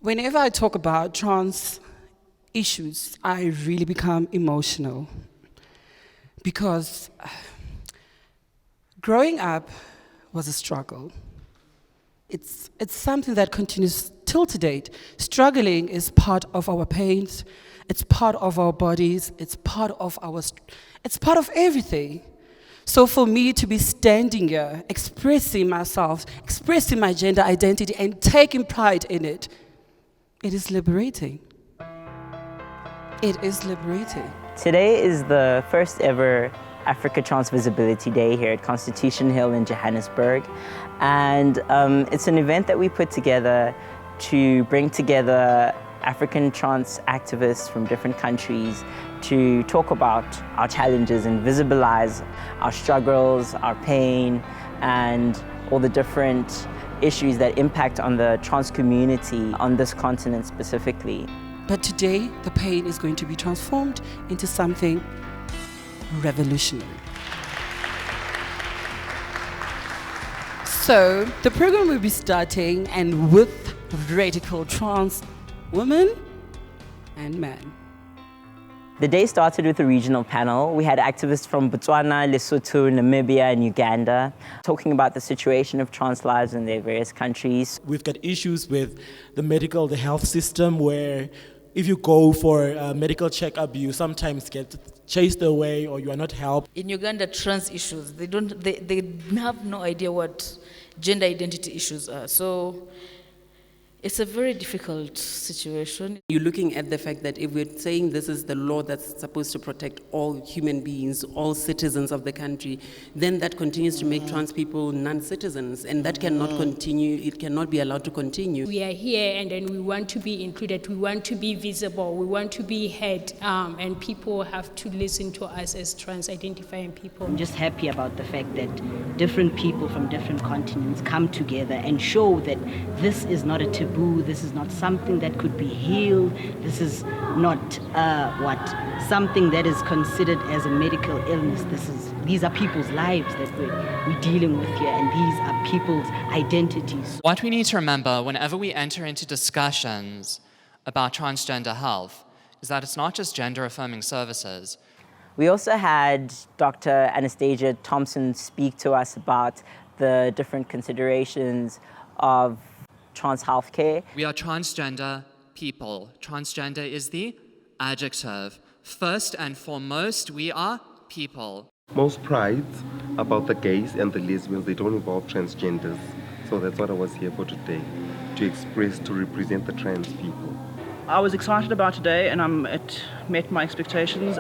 Whenever I talk about trans issues, I really become emotional because growing up was a struggle. It's something that continues till to date. Struggling is part of our pains, it's part of our bodies, it's part of everything. So for me to be standing here, expressing myself, expressing my gender identity and taking pride in it, it is liberating. It is liberating. Today is the first ever Africa Trans Visibility Day here at Constitution Hill in Johannesburg. And it's an event that we put together to bring together African trans activists from different countries to talk about our challenges and visibilize our struggles, our pain, and all the different issues that impact on the trans community on this continent specifically. But today, the pain is going to be transformed into something revolutionary. So, the program will be starting and with radical trans women and men. The day started with a regional panel. We had activists from Botswana, Lesotho, Namibia, and Uganda talking about the situation of trans lives in their various countries. We've got issues with the health system where if you go for a medical checkup, you sometimes get chased away or you are not helped. In Uganda, trans issues, they have no idea what gender identity issues are. So it's a very difficult situation. You're looking at the fact that if we're saying this is the law that's supposed to protect all human beings, all citizens of the country, then that continues to make trans people non-citizens, and that cannot continue, it cannot be allowed to continue. We are here and then we want to be included, we want to be visible, we want to be heard, and people have to listen to us as trans-identifying people. I'm just happy about the fact that different people from different continents come together and show that this is not a taboo, this is not something that could be healed, this is not something that is considered as a medical illness. These are people's lives that we're dealing with here, and these are people's identities. What we need to remember whenever we enter into discussions about transgender health is that it's not just gender-affirming services. We also had Dr. Anastasia Thompson speak to us about the different considerations of trans healthcare. We are transgender people. Transgender is the adjective. First and foremost, we are people. Most prides about the gays and the lesbians, they don't involve transgenders. So that's what I was here for today, to express, to represent the trans people. I was excited about today and it met my expectations.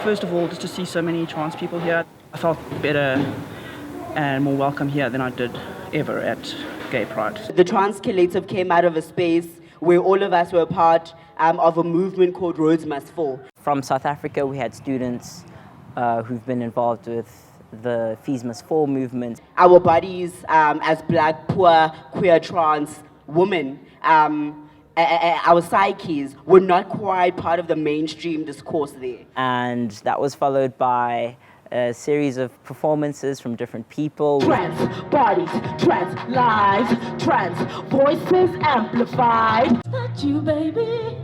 First of all, just to see so many trans people here, I felt better and more welcome here than I did ever at Gay Pride. The Trans Collective came out of a space where all of us were part of a movement called Roads Must Fall. From South Africa, we had students who've been involved with the Fees Must Fall movement. Our bodies as black, poor, queer, trans women, our psyches were not quite part of the mainstream discourse there. And that was followed by a series of performances from different people. Trans bodies, trans lives, trans voices amplified. Is that you, baby?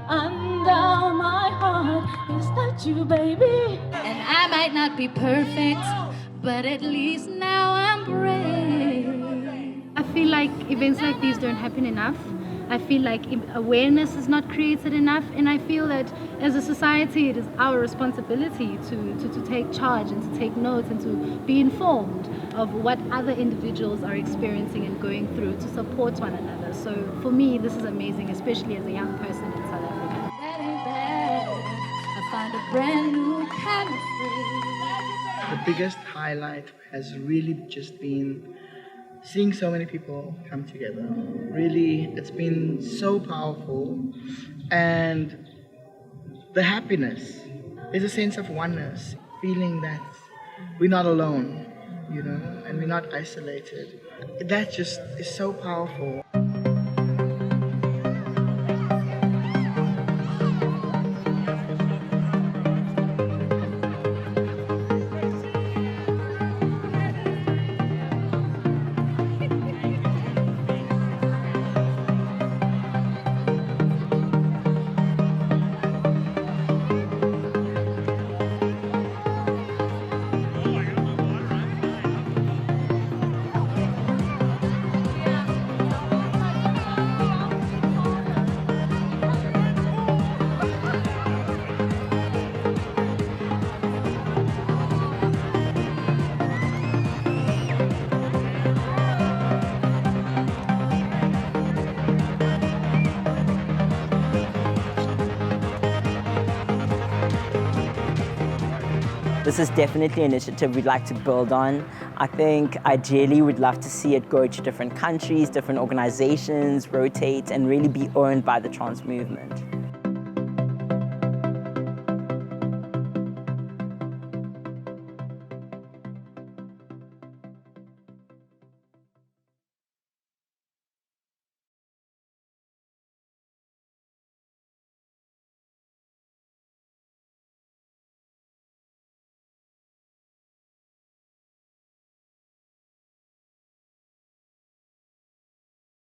Under my heart, is that you, baby? And I might not be perfect, but at least now I'm brave. I feel like events like these don't happen enough. I feel like awareness is not created enough, and I feel that as a society it is our responsibility to take charge and to take notes and to be informed of what other individuals are experiencing and going through to support one another. So for me this is amazing, especially as a young person in South Africa. That ain't bad. I found a brand new kind of free. The biggest highlight has really just been seeing so many people come together. Really, it's been so powerful, and the happiness is a sense of oneness, feeling that we're not alone, and we're not isolated. That just is so powerful. this is definitely an initiative we'd like to build on. I think ideally we'd love to see it go to different countries, different organizations, rotate, and really be owned by the trans movement.